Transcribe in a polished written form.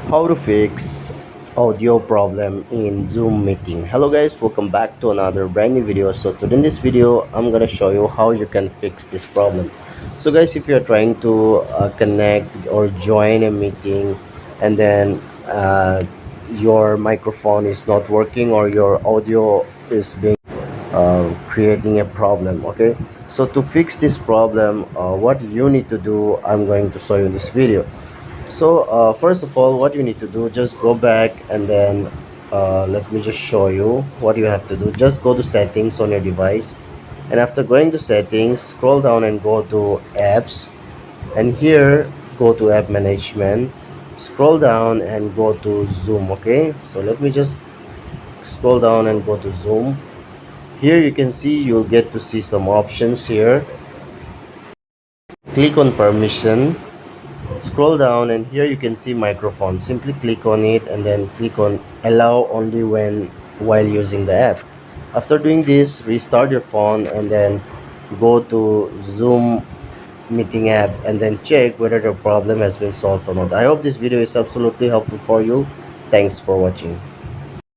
How to fix audio problem in Zoom meeting. Hello guys, welcome back to another brand new video. So today in this video I'm gonna show you how you can fix this problem. So guys, if you're trying to connect or join a meeting and then your microphone is not working or your audio is being creating a problem, okay, so to fix this problem, what you need to do, I'm going to show you in this video. So first of all, what you need to do, just go back and then let me just show you what you have to do. Just go to settings on your device, and after going to settings, scroll down and go to apps, and here go to app management, scroll down and go to Zoom. Okay, so let me just scroll down and go to Zoom. Here you can see, you'll get to see some options here. Click on permission, scroll down, and here you can see microphone. Simply click on it and then click on allow only when while using the app. After doing this, restart your phone and then go to Zoom meeting app and then check whether the problem has been solved or not. I hope this video is absolutely helpful for you. Thanks for watching.